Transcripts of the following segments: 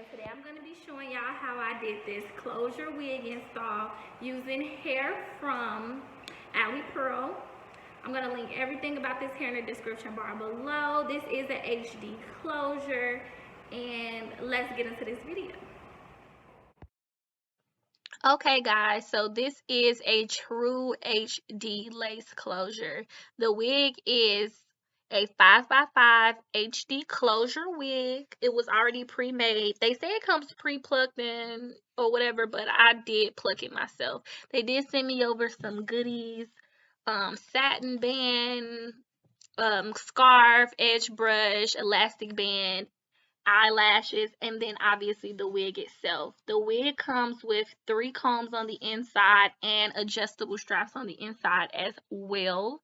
and today I'm going to be showing y'all how I did this closure wig install using hair from Alipearl. I'm going to link everything about this hair in the description bar below. This is an HD closure, and let's get into this video. Okay guys, so this is a true HD lace closure. The wig is a 5x5 HD closure wig. It was already pre-made. They say it comes pre-plucked in or whatever, but I did pluck it myself. They did send me over some goodies, satin band, scarf, edge brush, elastic band, eyelashes, and then obviously the wig itself. The wig comes with 3 combs on the inside and adjustable straps on the inside as well.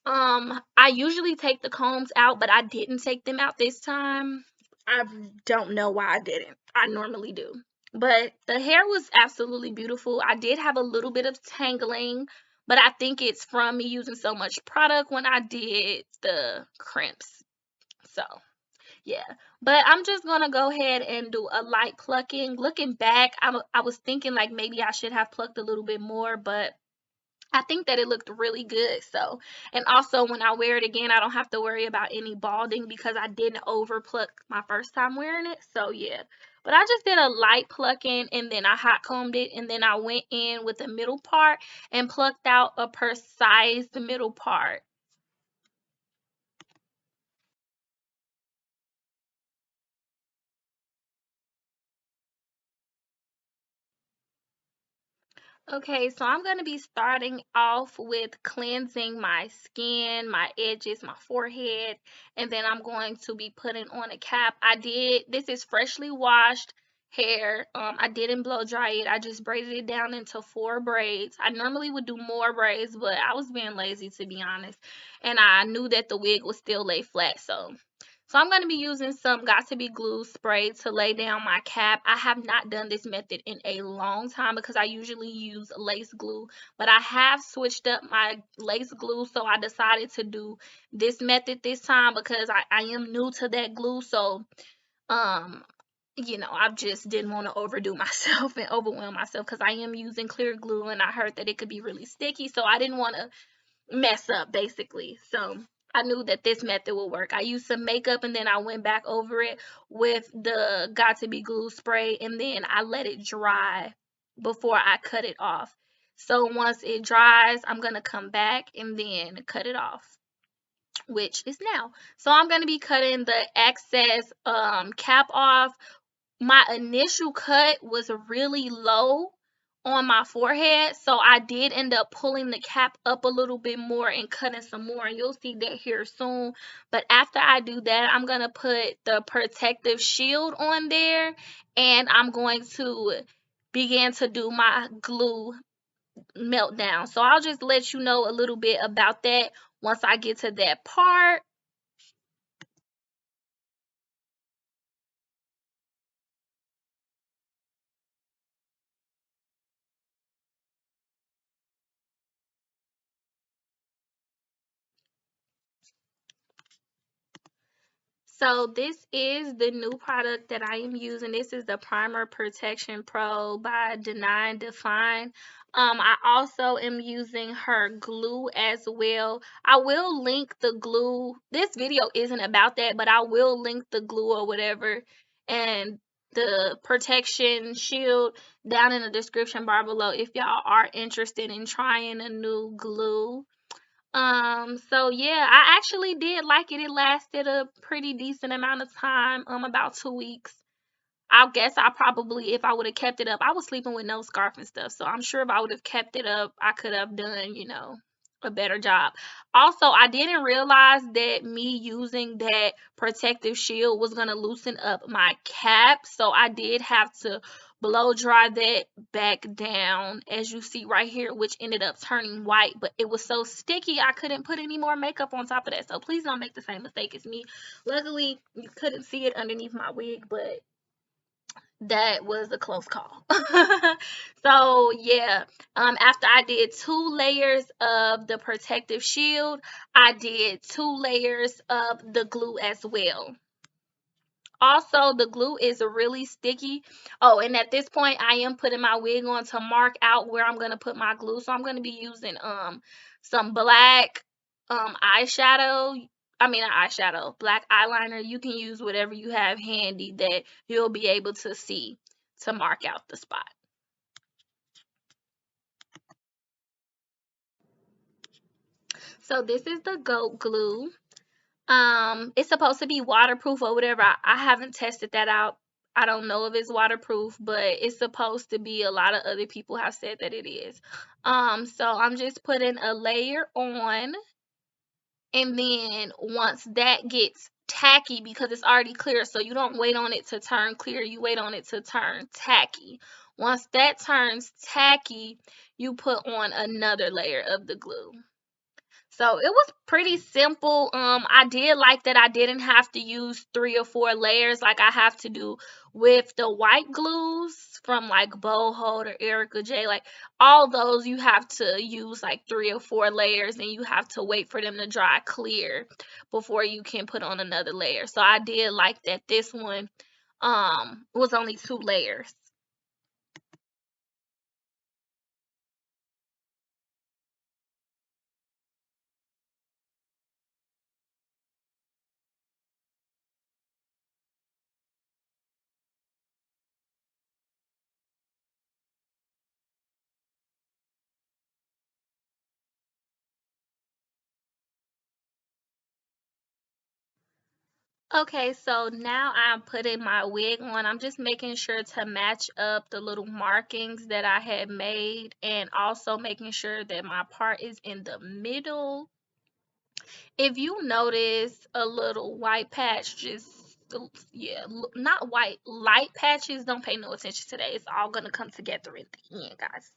I usually take the combs out, but I didn't take them out this time. I don't know why I didn't. I normally do. But the hair was absolutely beautiful. I did have a little bit of tangling, but I think it's from me using so much product when I did the crimps. So yeah, but I'm just gonna go ahead and do a light plucking. Looking back, I was thinking like maybe I should have plucked a little bit more, but I think that it looked really good. So, and also when I wear it again, I don't have to worry about any balding because I didn't over pluck my first time wearing it. So yeah, but I just did a light plucking and then I hot combed it, and then I went in with the middle part and plucked out a precise middle part. Okay, so I'm going to be starting off with cleansing my skin, my edges, my forehead, and then I'm going to be putting on a cap. This is freshly washed hair. I didn't blow dry it. I just braided it down into 4 braids. I normally would do more braids, but I was being lazy, to be honest. And I knew that the wig would still lay flat, so I'm going to be using some Got To Be glue spray to lay down my cap. I have not done this method in a long time because I usually use lace glue, but I have switched up my lace glue, so I decided to do this method this time because I am new to that glue. So I just didn't want to overdo myself and overwhelm myself because I am using clear glue, and I heard that it could be really sticky, so I didn't want to mess up basically. So I knew that this method would work. I used some makeup and then I went back over it with the Got To Be glue spray, and then I let it dry before I cut it off. So once it dries, I'm going to come back and then cut it off, which is now. So I'm going to be cutting the excess cap off. My initial cut was really low on my forehead, so I did end up pulling the cap up a little bit more and cutting some more, and you'll see that here soon. But after I do that, I'm gonna put the protective shield on there, and I'm going to begin to do my glue meltdown. So I'll just let you know a little bit about that once I get to that part. So this is the new product that I am using. This is the Primer Protection Pro by Deny Define. I also am using her glue as well. I will link the glue. This video isn't about that, but I will link the glue or whatever and the protection shield down in the description bar below if y'all are interested in trying a new glue. So yeah, I actually did like it. It lasted a pretty decent amount of time, about 2 weeks. I guess I probably, if I would have kept it up, I was sleeping with no scarf and stuff. So I'm sure if I would have kept it up, I could have done, a better job. Also, I didn't realize that me using that protective shield was going to loosen up my cap. So I did have to blow dry that back down, as you see right here, which ended up turning white. But it was so sticky, I couldn't put any more makeup on top of that. So please don't make the same mistake as me. Luckily, you couldn't see it underneath my wig, but that was a close call. So yeah, after I did 2 layers of the protective shield, I did 2 layers of the glue as well. Also, the glue is really sticky. Oh, and at this point, I am putting my wig on to mark out where I'm gonna put my glue. So I'm gonna be using some black eyeshadow. I mean, not eyeshadow, black eyeliner. You can use whatever you have handy that you'll be able to see to mark out the spot. So this is the goat glue. It's supposed to be waterproof or whatever. I haven't tested that out. I don't know if it's waterproof, but it's supposed to be. A lot of other people have said that it is. So I'm just putting a layer on, and then once that gets tacky, because it's already clear, so you don't wait on it to turn clear, you wait on it to turn tacky. Once that turns tacky, you put on another layer of the glue. So it was pretty simple. I did like that I didn't have to use 3 or 4 layers like I have to do with the white glues from like Boho or Erica J. Like all those, you have to use like 3 or 4 layers, and you have to wait for them to dry clear before you can put on another layer. So I did like that this one was only 2 layers. Okay, so now I'm putting my wig on. I'm just making sure to match up the little markings that I had made, and also making sure that my part is in the middle. If you notice a little white patch, just yeah, not white, light patches, don't pay no attention to that. It's all gonna come together in the end, guys.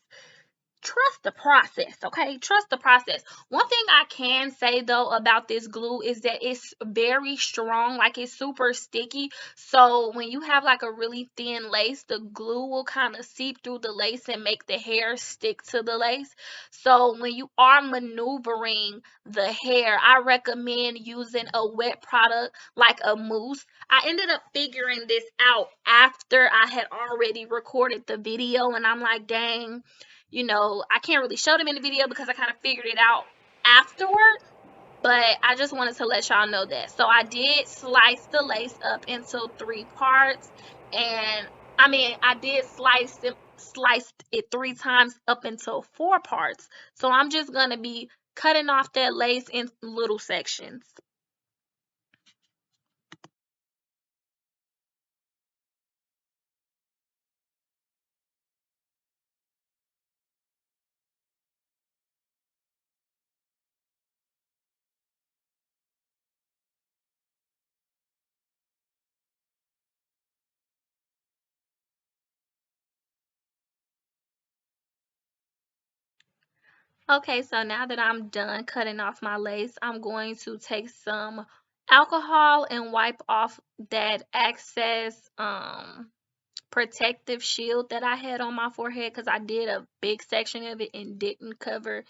Trust the process, okay? Trust the process. One thing I can say though about this glue is that it's very strong, like it's super sticky. So when you have like a really thin lace, the glue will kind of seep through the lace and make the hair stick to the lace. So when you are maneuvering the hair, I recommend using a wet product like a mousse. I ended up figuring this out after I had already recorded the video, and I'm like, dang, I can't really show them in the video because I kind of figured it out afterward, but I just wanted to let y'all know that. So I did slice the lace up into 3 parts, and I mean, I did sliced it 3 times up into 4 parts. So I'm just going to be cutting off that lace in little sections. Okay, so now that I'm done cutting off my lace, I'm going to take some alcohol and wipe off that excess protective shield that I had on my forehead, because I did a big section of it and didn't cover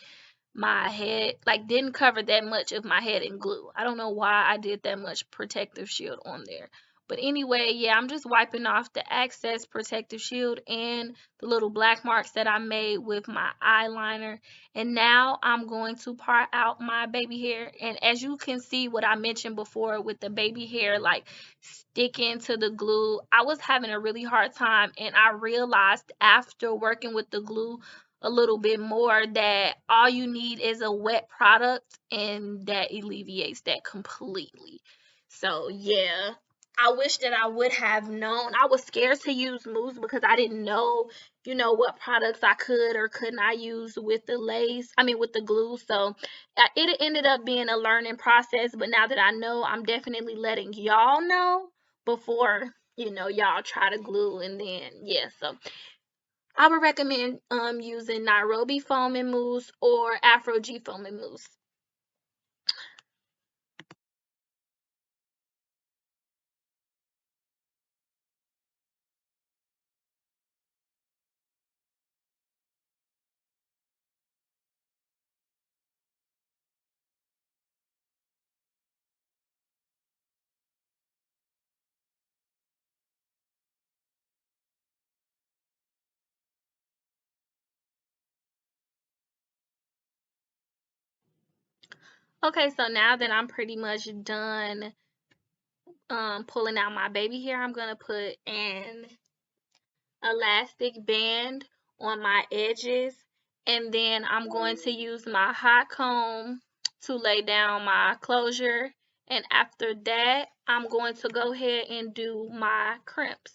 my head, like didn't cover that much of my head in glue. I don't know why I did that much protective shield on there. But anyway, yeah, I'm just wiping off the excess protective shield and the little black marks that I made with my eyeliner. And now I'm going to part out my baby hair. And as you can see, what I mentioned before with the baby hair, like sticking to the glue, I was having a really hard time. And I realized after working with the glue a little bit more that all you need is a wet product, and that alleviates that completely. So yeah, I wish that I would have known. I was scared to use mousse because I didn't know, what products I could or could not use with the lace. I mean, with the glue. So it ended up being a learning process. But now that I know, I'm definitely letting y'all know before, y'all try to glue. And then, yeah, so I would recommend using Nairobi foam and mousse or Afro G foam and mousse. Okay, so now that I'm pretty much done pulling out my baby hair, I'm gonna put an elastic band on my edges, and then I'm going to use my hot comb to lay down my closure, and after that I'm going to go ahead and do my crimps.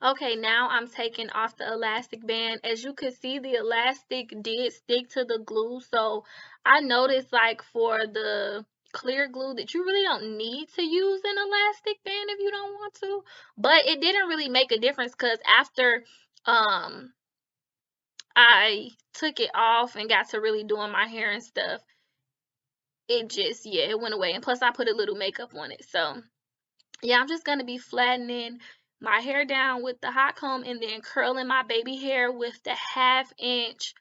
Okay, now I'm taking off the elastic band. As you can see, the elastic did stick to the glue. So I noticed, like, for the clear glue, that you really don't need to use an elastic band if you don't want to. But it didn't really make a difference because after um I took it off and got to really doing my hair and stuff, it just, yeah, it went away. And plus I put a little makeup on it. So yeah, I'm just going to be flattening my hair down with the hot comb and then curling my baby hair with the 1/2 inch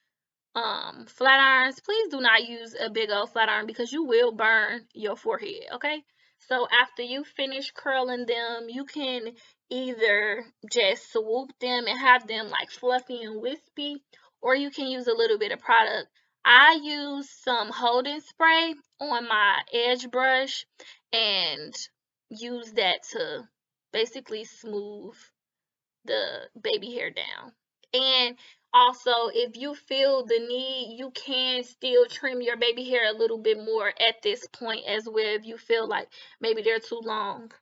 flat irons. Please do not use a big old flat iron because you will burn your forehead, okay? So after you finish curling them, you can either just swoop them and have them like fluffy and wispy, or you can use a little bit of product. I use some holding spray on my edge brush and use that to basically smooth the baby hair down. And also, if you feel the need, you can still trim your baby hair a little bit more at this point as well if you feel like maybe they're too long.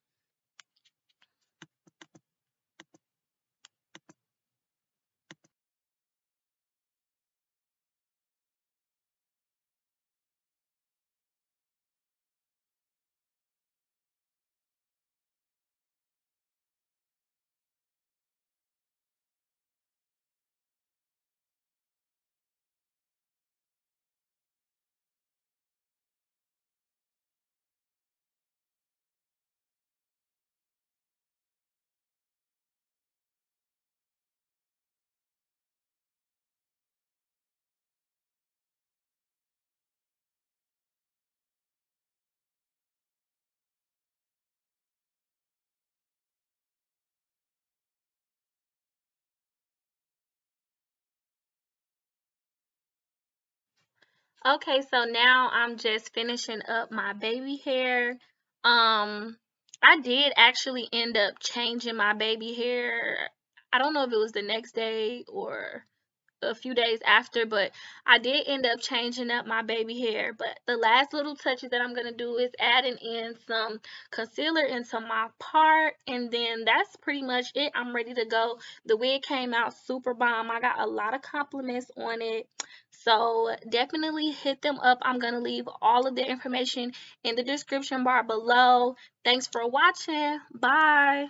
Okay, so now I'm just finishing up my baby hair. Um, I did actually end up changing my baby hair. I don't know if it was the next day or a few days after, but I did end up changing up my baby hair. But the last little touches that I'm going to do is adding in some concealer into my part, and then that's pretty much it. I'm ready to go. The wig came out super bomb. I got a lot of compliments on it. So definitely hit them up. I'm going to leave all of the information in the description bar below. Thanks for watching. Bye.